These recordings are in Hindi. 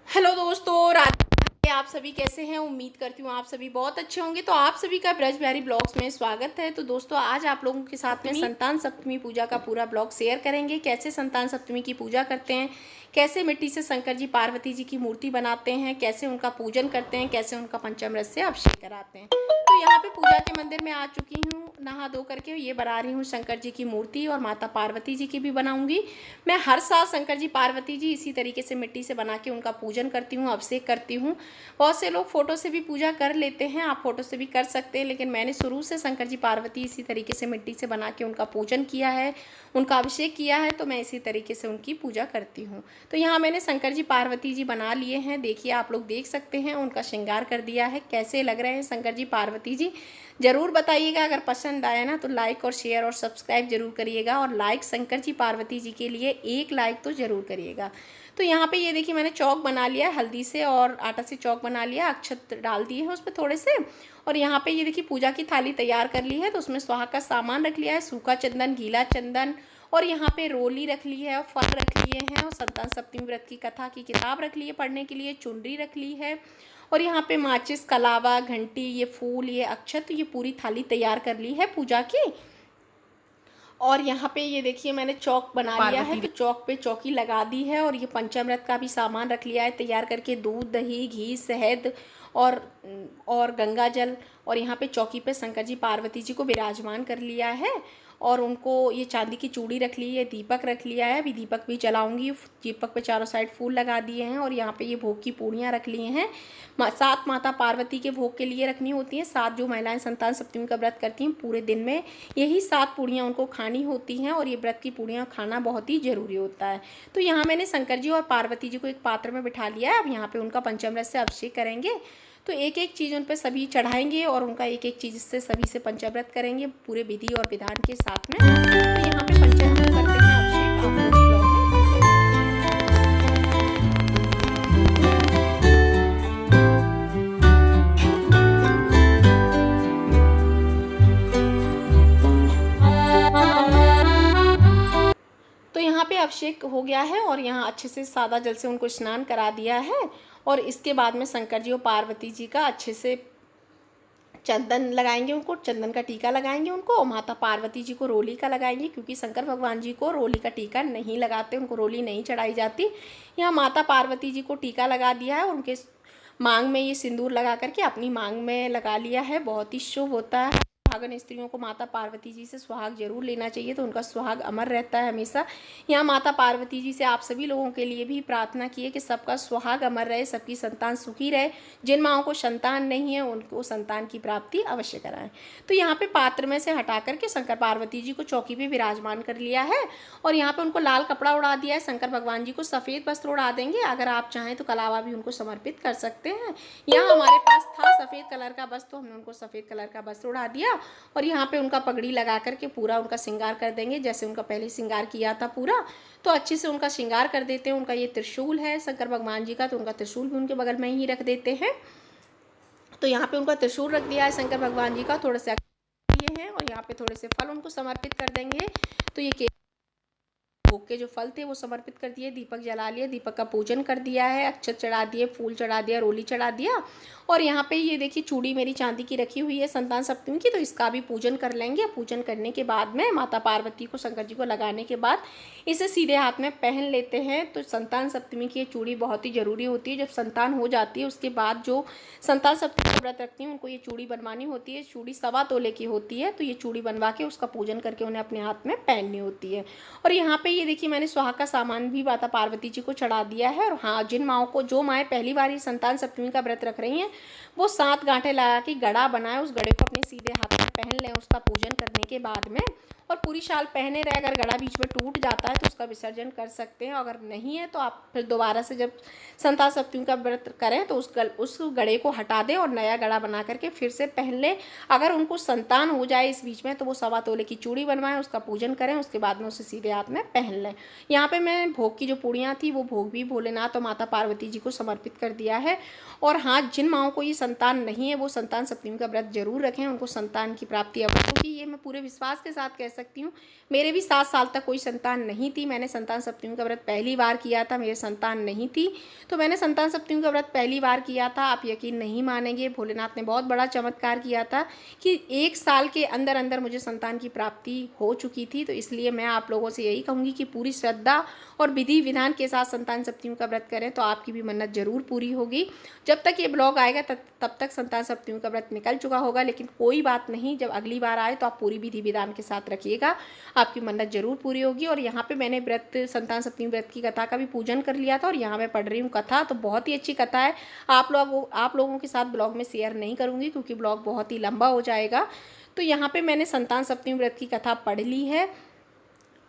हेलो दोस्तों, राधे। आप सभी कैसे हैं? उम्मीद करती हूँ आप सभी बहुत अच्छे होंगे। तो आप सभी का ब्रज बिहारी ब्लॉग्स में स्वागत है। तो दोस्तों, आज आप लोगों के साथ में संतान सप्तमी पूजा का पूरा ब्लॉग शेयर करेंगे। कैसे संतान सप्तमी की पूजा करते हैं, कैसे मिट्टी से शंकर जी पार्वती जी की मूर्ति बनाते हैं, कैसे उनका पूजन करते हैं, कैसे उनका पंचामृत से अभिषेक कराते हैं। तो यहाँ पे पूजा के मंदिर में आ चुकी हूँ नहा धो करके। ये बना रही हूँ शंकर जी की मूर्ति और माता पार्वती जी की भी बनाऊंगी। मैं हर साल शंकर जी पार्वती जी इसी तरीके से मिट्टी से बना के उनका पूजन करती हूँ, अभिषेक करती हूँ। बहुत से लोग फोटो से भी पूजा कर लेते हैं, आप फोटो से भी कर सकते हैं, लेकिन मैंने शुरू से शंकर जी पार्वती इसी तरीके से मिट्टी से बना के उनका पूजन किया है, उनका अभिषेक किया है। तो मैं इसी तरीके से उनकी पूजा करती हूँ। तो यहाँ मैंने शंकर जी पार्वती जी बना लिए हैं। देखिए, आप लोग देख सकते हैं, उनका श्रृंगार कर दिया है। कैसे लग रहे हैं शंकर जी पार्वती जी, ज़रूर बताइएगा। अगर पसंद आया ना तो लाइक और शेयर और सब्सक्राइब जरूर करिएगा। और लाइक शंकर जी पार्वती जी के लिए एक लाइक तो ज़रूर करिएगा। तो यहाँ पे ये देखिए, मैंने चौक बना लिया हल्दी से और आटा से चौक बना लिया, अक्षत डाल दिए हैं उस पर थोड़े से। और यहाँ पे ये देखिए, पूजा की थाली तैयार कर ली है। तो उसमें सुहाग का सामान रख लिया है, सूखा चंदन, गीला चंदन, और यहाँ पे रोली रख ली है और फल रख लिए हैं, और संतान सप्तमी व्रत की कथा की किताब रख ली है पढ़ने के लिए, चुनरी रख ली है, और यहाँ पे माचिस, कलावा, घंटी, ये फूल, ये अक्षत, ये पूरी थाली तैयार कर ली है पूजा की। और यहाँ पे ये देखिए, मैंने चौक बना लिया है। तो चौक पे चौकी लगा दी है, और ये पंचामृत का भी सामान रख लिया है तैयार करके, दूध, दही, घी, शहद और गंगा जल। और यहाँ पे चौकी पे शंकर जी पार्वती जी को विराजमान कर लिया है, और उनको ये चांदी की चूड़ी रख ली है, दीपक रख लिया है। अभी दीपक भी जलाऊंगी। दीपक पे चारों साइड फूल लगा दिए हैं, और यहाँ पे ये भोग की पूड़ियाँ रख ली हैं। 7 माता पार्वती के भोग के लिए रखनी होती हैं। 7 जो महिलाएं संतान सप्तमी का व्रत करती हैं, पूरे दिन में यही 7 पूड़ियाँ उनको खानी होती हैं, और ये व्रत की पूड़ियाँ खाना बहुत ही जरूरी होता है। तो यहाँ मैंने शंकर जी और पार्वती जी को एक पात्र में बिठा लिया है। अब यहाँ पे उनका पंचामृत से अभिषेक करेंगे। तो एक एक चीज़ उन पर सभी चढ़ाएंगे, और उनका एक एक चीज़ से सभी से पंचामृत करेंगे पूरे विधि और विधान के साथ में। तो यहाँ पे पंचामृत करते हैं अभिषेक। आप लोग ब्लॉग में। तो यहाँ पे अभिषेक हो गया है, और यहाँ अच्छे से सादा जल से उनको स्नान करा दिया है। और इसके बाद में शंकर जी और पार्वती जी का अच्छे से चंदन लगाएंगे, उनको चंदन का टीका लगाएंगे उनको, और माता पार्वती जी को रोली का लगाएंगे, क्योंकि शंकर भगवान जी को रोली का टीका नहीं लगाते, उनको रोली नहीं चढ़ाई जाती। यहाँ माता पार्वती जी को टीका लगा दिया है, और उनके मांग में ये सिंदूर लगा करके अपनी मांग में लगा लिया है। बहुत ही शुभ होता है। सुहागन स्त्रियों को माता पार्वती जी से सुहाग जरूर लेना चाहिए, तो उनका सुहाग अमर रहता है हमेशा। यहाँ माता पार्वती जी से आप सभी लोगों के लिए भी प्रार्थना की है कि सबका सुहाग अमर रहे, सबकी संतान सुखी रहे। जिन माओं को संतान नहीं है, उनको संतान की प्राप्ति अवश्य कराएं। तो यहाँ पे पात्र में से हटा करके शंकर पार्वती जी को चौकी पे विराजमान कर लिया है, और यहाँ पे उनको लाल कपड़ा उड़ा दिया है। शंकर भगवान जी को सफ़ेद वस्त्र उड़ा देंगे। अगर आप चाहें तो कलावा भी उनको समर्पित कर सकते हैं। यहाँ हमारे पास था सफ़ेद कलर का वस्त्र, तो हमने उनको सफ़ेद कलर का वस्त्र उड़ा दिया, और यहाँ पे उनका पगड़ी लगा करके पूरा उनका श्रृंगार कर देंगे, जैसे उनका पहले श्रृंगार किया था पूरा। तो अच्छे से उनका श्रृंगार कर देते हैं। उनका ये त्रिशूल है शंकर भगवान जी का, तो उनका त्रिशूल भी उनके बगल में ही रख देते हैं। तो यहाँ पे उनका त्रिशूल रख दिया है शंकर भगवान जी का, थोड़े से ये हैं, और यहाँ पे थोड़े से फल उनको समर्पित कर देंगे। तो ये भोग के जो फल थे वो समर्पित कर दिए, दीपक जला लिया, दीपक का पूजन कर दिया है, अक्षत चढ़ा दिए, फूल चढ़ा दिया, रोली चढ़ा दिया। और यहाँ पे ये देखिए, चूड़ी मेरी चांदी की रखी हुई है संतान सप्तमी की, तो इसका भी पूजन कर लेंगे। पूजन करने के बाद में माता पार्वती को, शंकर जी को लगाने के बाद इसे सीधे हाथ में पहन लेते हैं। तो संतान सप्तमी की ये चूड़ी बहुत ही ज़रूरी होती है। जब संतान हो जाती है उसके बाद जो संतान सप्तमी का व्रत रखती हैं, उनको ये चूड़ी बनवानी होती है। चूड़ी 1.25 तोले की होती है, तो ये चूड़ी बनवा के उसका पूजन करके उन्हें अपने हाथ में पहननी होती है। और यहाँ पे ये देखिए, मैंने सुहाग का सामान भी माता पार्वती जी को चढ़ा दिया है। और हाँ, जिन माओं को, जो माएँ पहली बार ही संतान सप्तमी का व्रत रख रही हैं, वो 7 गांठें लगा के गड़ा बनाए, उस गड़े को अपने सीधे हाथ में पहन लें उसका पूजन करने के बाद में। और पूरी शाल पहने रहे। अगर गड़ा बीच में टूट जाता है तो उसका विसर्जन कर सकते हैं। अगर नहीं है तो आप फिर दोबारा से जब संतान सप्तमी का व्रत करें तो उस गड़े को हटा दें और नया गड़ा बना करके फिर से पहन लें। अगर उनको संतान हो जाए इस बीच में तो वो 1.25 तोले की चूड़ी बनवाएं, उसका पूजन करें, उसके बाद में उसे सीधे हाथ में पहन लें। यहाँ पे मैं भोग की जो पूड़ियाँ थी वो भोग भी भोलेनाथ और माता पार्वती जी को समर्पित कर दिया है। और हाँ, जिन माओं को ये संतान नहीं है वो संतान सप्तमी का व्रत जरूर रखें, उनको संतान की प्राप्ति अवश्य होगी। ये मैं पूरे विश्वास के साथ कह सकती हूँ। मेरे भी 7 साल तक कोई संतान नहीं थी। मैंने संतान सप्तमी का व्रत पहली बार किया था, मेरी संतान नहीं थी। तो मैंने संतान सप्तमी का व्रत पहली बार किया था। आप यकीन नहीं मानेंगे, भोलेनाथ ने बहुत बड़ा चमत्कार किया था कि 1 साल के अंदर अंदर मुझे संतान की प्राप्ति हो चुकी थी। तो इसलिए मैं आप लोगों से यही कहूँगी कि पूरी श्रद्धा और विधि विधान के साथ संतान सप्तमी का व्रत करें, तो आपकी भी मन्नत जरूर पूरी होगी। जब तक ये ब्लॉग आएगा तब तक संतान सप्तमी का व्रत निकल चुका होगा, लेकिन कोई बात नहीं, जब अगली बार आए तो आप पूरी विधि विधान के साथ रखिएगा, आपकी मन्नत जरूर पूरी होगी। और यहाँ पे मैंने व्रत संतान सप्तमी व्रत की कथा का भी पूजन कर लिया था और यहाँ मैं पढ़ रही हूँ कथा। तो बहुत ही अच्छी कथा है। आप लोगों के साथ ब्लॉग में शेयर नहीं करूँगी क्योंकि ब्लॉग बहुत ही लंबा हो जाएगा। तो यहाँ पे मैंने संतान सप्तमी व्रत की कथा पढ़ ली है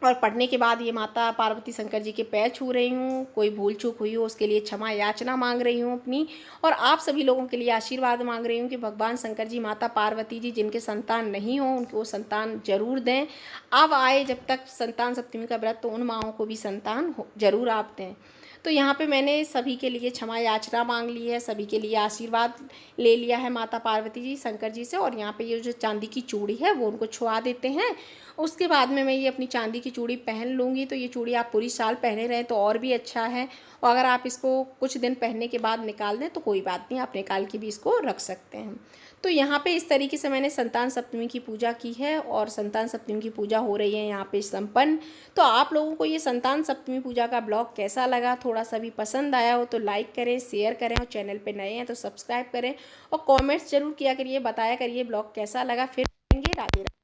और पढ़ने के बाद ये माता पार्वती शंकर जी के पैर छू रही हूँ। कोई भूल चूक हुई हो उसके लिए क्षमा याचना मांग रही हूँ अपनी, और आप सभी लोगों के लिए आशीर्वाद मांग रही हूँ कि भगवान शंकर जी, माता पार्वती जी, जिनके संतान नहीं हो उनको संतान जरूर दें। अब आए जब तक संतान सप्तमी का व्रत, तो उन माँओं को भी संतान जरूर आप दें। तो यहाँ पे मैंने सभी के लिए क्षमा याचना मांग ली है, सभी के लिए आशीर्वाद ले लिया है माता पार्वती जी शंकर जी से। और यहाँ पे ये जो चांदी की चूड़ी है वो उनको छुआ देते हैं। उसके बाद में मैं ये अपनी चांदी की चूड़ी पहन लूँगी। तो ये चूड़ी आप पूरी साल पहने रहें तो और भी अच्छा है, और अगर आप इसको कुछ दिन पहनने के बाद निकाल दें तो कोई बात नहीं, आप निकाल के भी इसको रख सकते हैं। तो यहाँ पे इस तरीके से मैंने संतान सप्तमी की पूजा की है और संतान सप्तमी की पूजा हो रही है यहाँ पे संपन्न। तो आप लोगों को ये संतान सप्तमी पूजा का ब्लॉग कैसा लगा, थोड़ा सा भी पसंद आया हो तो लाइक करें, शेयर करें, और चैनल पे नए हैं तो सब्सक्राइब करें और कमेंट्स जरूर किया करिए, बताया करिए ब्लॉग कैसा लगा। फिर मिलेंगे। राधे राधे।